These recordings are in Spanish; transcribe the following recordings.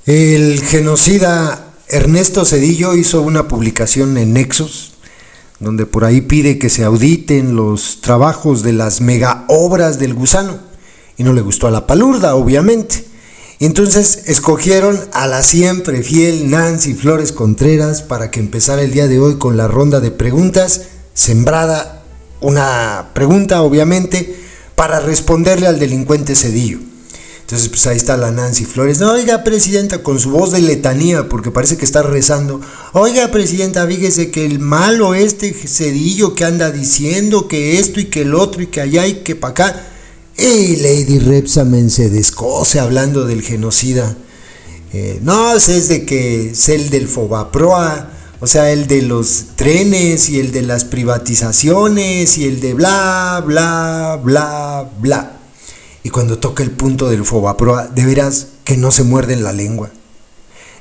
El genocida Ernesto Zedillo hizo una publicación en Nexos, donde por ahí pide que se auditen los trabajos de las mega obras del gusano, y no le gustó a la palurda, obviamente. Y entonces escogieron a la siempre fiel Nancy Flores Contreras para que empezara el día de hoy con la ronda de preguntas, sembrada una pregunta, obviamente, para responderle al delincuente Zedillo. Entonces, pues ahí está la Nancy Flores. No, oiga, presidenta, con su voz de letanía, porque parece que está rezando. Oiga, presidenta, fíjese que el malo Zedillo que anda diciendo que esto y que el otro y que allá y que para acá. Y Lady Repsamen se descoce hablando del genocida. No, es de que es el del Fobaproa, o sea, el de los trenes y el de las privatizaciones y el de bla, bla, bla, bla. Y cuando toca el punto del Fobaproa, de veras que no se muerden la lengua.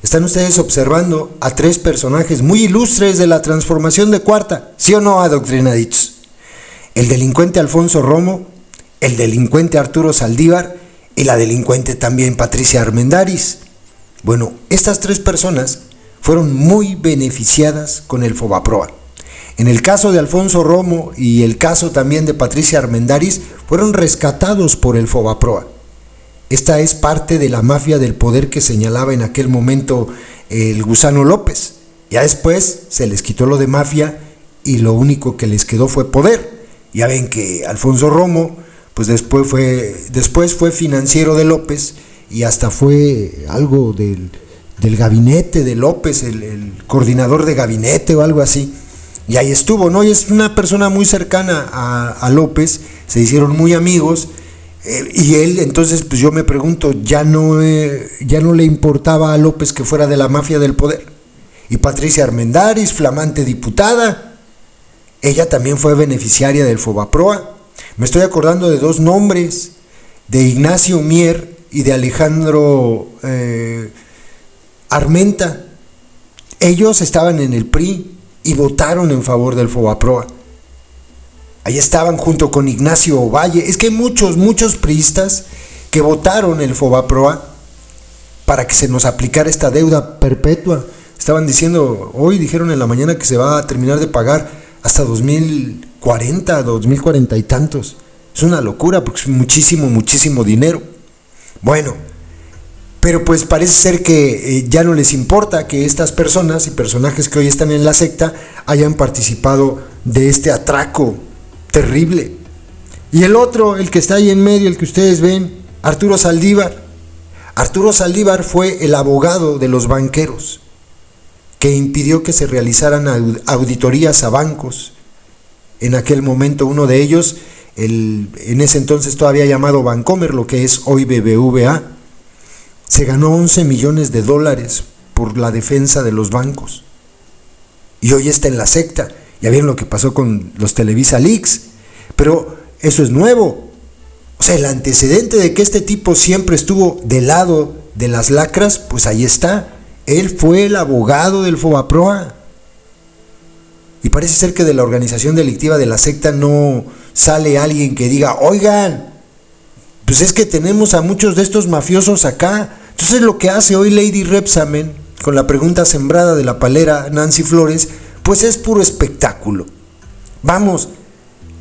Están ustedes observando a tres personajes muy ilustres de la transformación de Cuarta, ¿sí o no, adoctrinaditos? El delincuente Alfonso Romo, el delincuente Arturo Saldívar y la delincuente también Patricia Armendáriz. Bueno, estas tres personas fueron muy beneficiadas con el Fobaproa. En el caso de Alfonso Romo y el caso también de Patricia Armendáriz, fueron rescatados por el Fobaproa. Esta es parte de la mafia del poder que señalaba en aquel momento el Gusano López. Ya después se les quitó lo de mafia y lo único que les quedó fue poder. Ya ven que Alfonso Romo, pues después fue financiero de López y hasta fue algo del gabinete de López, el coordinador de gabinete o algo así. Y ahí estuvo, ¿no? Y es una persona muy cercana a López, se hicieron muy amigos, y él, entonces, pues yo me pregunto, ya no le importaba a López que fuera de la mafia del poder. Y Patricia Armendáriz, flamante diputada, ella también fue beneficiaria del Fobaproa. Me estoy acordando de dos nombres, de Ignacio Mier y de Alejandro Armenta. Ellos estaban en el PRI y votaron en favor del Fobaproa. Ahí estaban junto con Ignacio Ovalle. Es que hay muchos priistas que votaron el Fobaproa para que se nos aplicara esta deuda perpetua. Estaban diciendo, hoy dijeron en la mañana que se va a terminar de pagar hasta 2040, 2040 y tantos. Es una locura porque es muchísimo dinero. Bueno, pero pues parece ser que ya no les importa que estas personas y personajes que hoy están en la secta hayan participado de este atraco terrible. Y el otro, el que está ahí en medio, el que ustedes ven, Arturo Saldívar. Arturo Saldívar fue el abogado de los banqueros que impidió que se realizaran auditorías a bancos. En aquel momento uno de ellos, en ese entonces todavía llamado Bancomer, lo que es hoy BBVA, se ganó $11 millones por la defensa de los bancos. Y hoy está en la secta. Ya vieron lo que pasó con los Televisa Leaks. Pero eso es nuevo. O sea, el antecedente de que este tipo siempre estuvo del lado de las lacras, pues ahí está. Él fue el abogado del Fobaproa. Y parece ser que de la organización delictiva de la secta no sale alguien que diga, oigan, pues es que tenemos a muchos de estos mafiosos acá. Entonces lo que hace hoy Lady Repsamen con la pregunta sembrada de la palera Nancy Flores, pues es puro espectáculo. Vamos,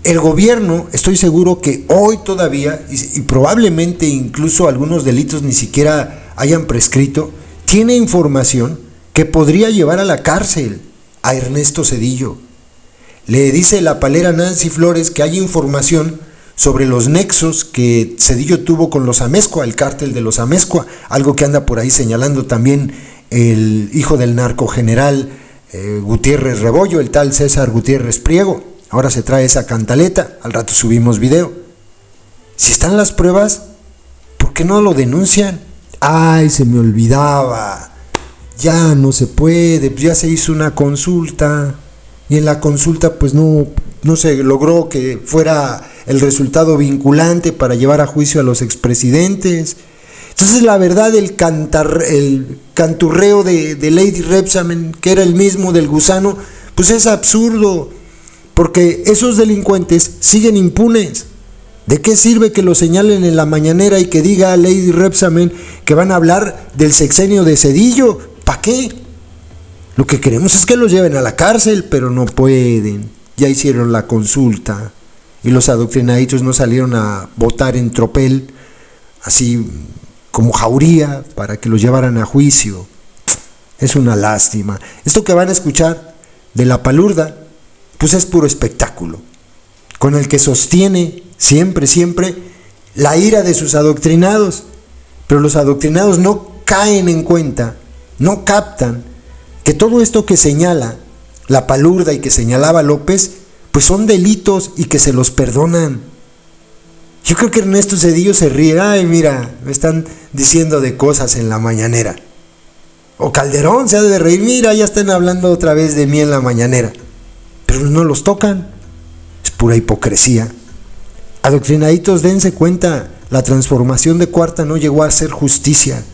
el gobierno, estoy seguro que hoy todavía, y probablemente incluso algunos delitos ni siquiera hayan prescrito, tiene información que podría llevar a la cárcel a Ernesto Zedillo. Le dice la palera Nancy Flores que hay información sobre los nexos que Zedillo tuvo con los Amezcua, el cártel de los Amezcua, algo que anda por ahí señalando también el hijo del narcogeneral Gutiérrez Rebollo, el tal César Gutiérrez Priego. Ahora se trae esa cantaleta, al rato subimos video. Si están las pruebas, ¿por qué no lo denuncian? Ay, se me olvidaba, ya no se puede, pues ya se hizo una consulta, y en la consulta pues no se logró que fuera el resultado vinculante para llevar a juicio a los expresidentes. Entonces la verdad, el canturreo de Lady Repsamen, que era el mismo del gusano, pues es absurdo, porque esos delincuentes siguen impunes. ¿De qué sirve que lo señalen en la mañanera y que diga Lady Rebsamen que van a hablar del sexenio de Zedillo? ¿Para qué? Lo que queremos es que los lleven a la cárcel, pero no pueden. Ya hicieron la consulta y los adoctrinaditos no salieron a votar en tropel, así como jauría, para que los llevaran a juicio. Es una lástima. Esto que van a escuchar de la palurda, pues es puro espectáculo, con el que sostiene siempre la ira de sus adoctrinados. Pero los adoctrinados no caen en cuenta, no captan que todo esto que señala la palurda y que señalaba López, pues son delitos y que se los perdonan. Yo creo que Ernesto Zedillo se ríe. Ay, mira, me están diciendo de cosas en la mañanera. O Calderón se ha de reír. Mira, ya están hablando otra vez de mí en la mañanera. Pero no los tocan. Es pura hipocresía. Adoctrinaditos, dense cuenta, la transformación de Cuarta no llegó a hacer justicia.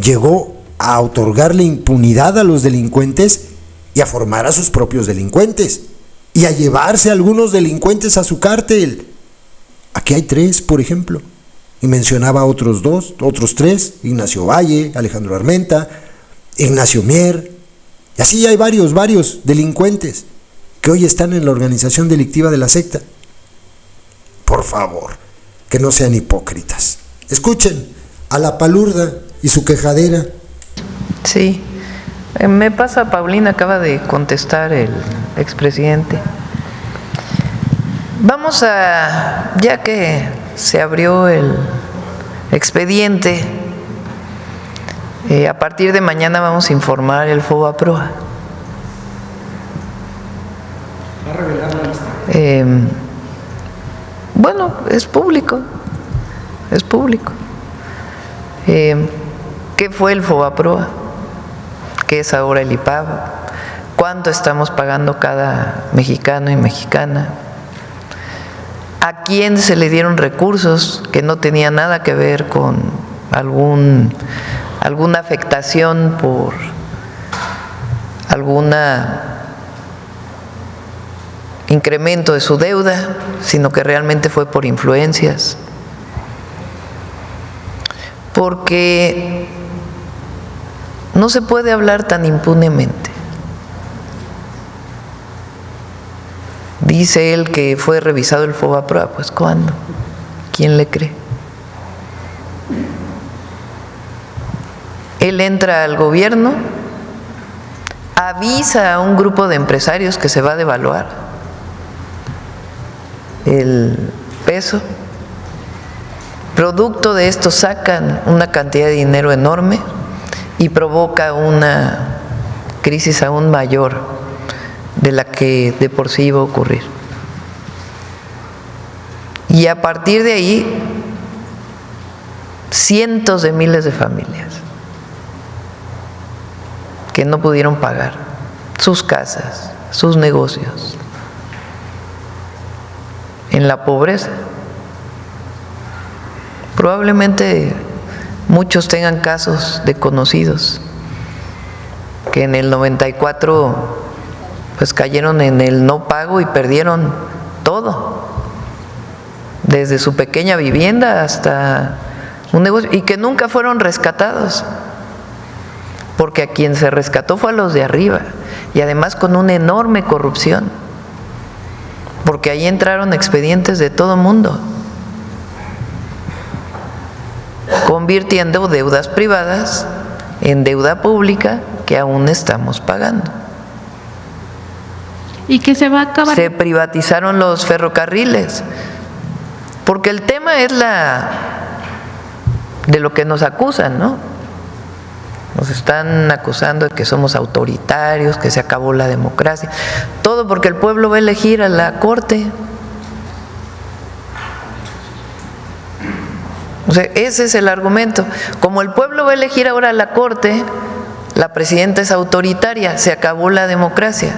Llegó a otorgarle impunidad a los delincuentes y a formar a sus propios delincuentes. Y a llevarse a algunos delincuentes a su cártel. Aquí hay 3, por ejemplo. Y mencionaba otros 2, otros 3, Ignacio Valle, Alejandro Armenta, Ignacio Mier. Y así hay varios delincuentes que hoy están en la organización delictiva de la secta. Por favor, que no sean hipócritas. Escuchen a la palurda y su quejadera. Sí, me pasa, Paulina, acaba de contestar el expresidente. Vamos a, ya que se abrió el expediente, a partir de mañana vamos a informar el FOBAPROA. ¿Va a revelar la lista? Bueno, es público. ¿Qué fue el FOBAPROA? ¿Qué es ahora el IPAB? ¿Cuánto estamos pagando cada mexicano y mexicana? ¿A quién se le dieron recursos que no tenía nada que ver con alguna afectación por algún incremento de su deuda, sino que realmente fue por influencias? Porque no se puede hablar tan impunemente. Dice él que fue revisado el FOBAPROA. Pues ¿cuándo? ¿Quién le cree? Él entra al gobierno, avisa a un grupo de empresarios que se va a devaluar el peso. Producto de esto sacan una cantidad de dinero enorme y provoca una crisis aún mayor de la que de por sí iba a ocurrir. Y a partir de ahí, cientos de miles de familias que no pudieron pagar sus casas, sus negocios, en la pobreza. Probablemente muchos tengan casos de conocidos que en el 94 pues cayeron en el no pago y perdieron todo, desde su pequeña vivienda hasta un negocio, y que nunca fueron rescatados, porque a quien se rescató fue a los de arriba, y además con una enorme corrupción, porque ahí entraron expedientes de todo mundo, convirtiendo deudas privadas en deuda pública que aún estamos pagando. ¿Y que se va a acabar? Se privatizaron los ferrocarriles, porque el tema es de lo que nos acusan, ¿no? Nos están acusando de que somos autoritarios, que se acabó la democracia, todo porque el pueblo va a elegir a la Corte. O sea, ese es el argumento. Como el pueblo va a elegir ahora a la Corte, la presidenta es autoritaria, se acabó la democracia.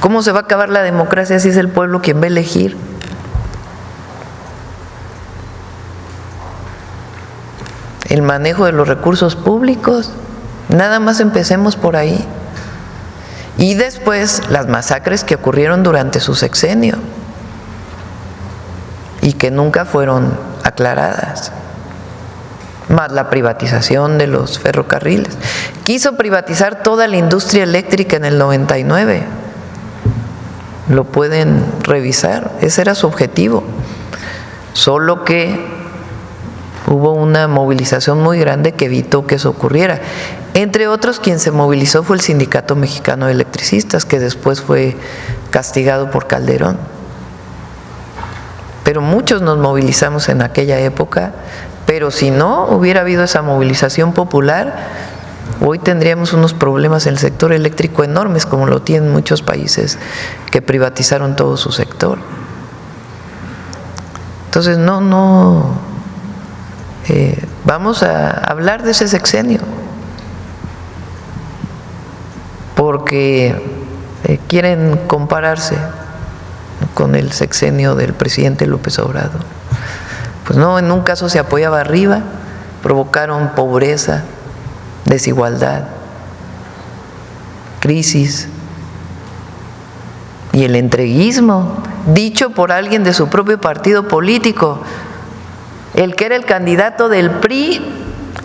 ¿Cómo se va a acabar la democracia si es el pueblo quien va a elegir? El manejo de los recursos públicos, nada más empecemos por ahí. Y después las masacres que ocurrieron durante su sexenio. y que nunca fueron aclaradas, más la privatización de los ferrocarriles. Quiso privatizar toda la industria eléctrica en el 99, lo pueden revisar, ese era su objetivo, solo que hubo una movilización muy grande que evitó que eso ocurriera. Entre otros, quien se movilizó fue el Sindicato Mexicano de Electricistas, que después fue castigado por Calderón. Pero muchos nos movilizamos en aquella época, pero si no hubiera habido esa movilización popular, hoy tendríamos unos problemas en el sector eléctrico enormes, como lo tienen muchos países que privatizaron todo su sector. Entonces, vamos a hablar de ese sexenio, porque quieren compararse con el sexenio del presidente López Obrador. Pues no, en un caso se apoyaba arriba, provocaron pobreza, desigualdad, crisis, y el entreguismo, dicho por alguien de su propio partido político, el que era el candidato del PRI,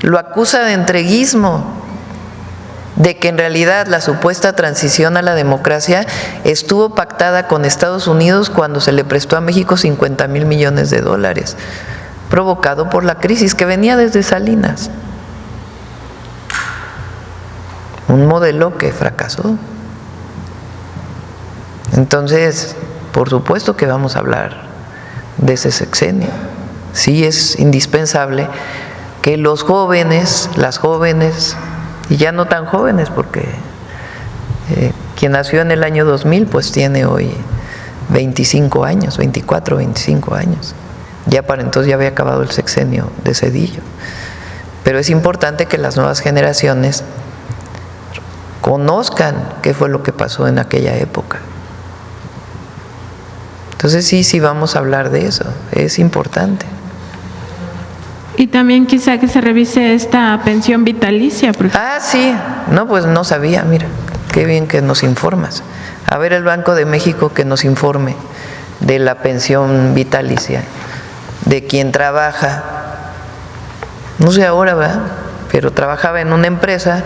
lo acusa de entreguismo, de que en realidad la supuesta transición a la democracia estuvo pactada con Estados Unidos cuando se le prestó a México 50,000 millones de dólares, provocado por la crisis que venía desde Salinas. Un modelo que fracasó. Entonces, por supuesto que vamos a hablar de ese sexenio. Sí es indispensable que los jóvenes, las jóvenes, y ya no tan jóvenes, porque quien nació en el año 2000 pues tiene hoy 25 años, 24, 25 años. Ya para entonces ya había acabado el sexenio de Zedillo. Pero es importante que las nuevas generaciones conozcan qué fue lo que pasó en aquella época. Entonces sí vamos a hablar de eso, es importante. Y también quizá que se revise esta pensión vitalicia. Sí, no, pues no sabía, mira, qué bien que nos informas. A ver el Banco de México que nos informe de la pensión vitalicia, de quien trabaja, no sé ahora, ¿verdad? Pero trabajaba en una empresa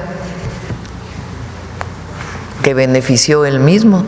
que benefició él mismo.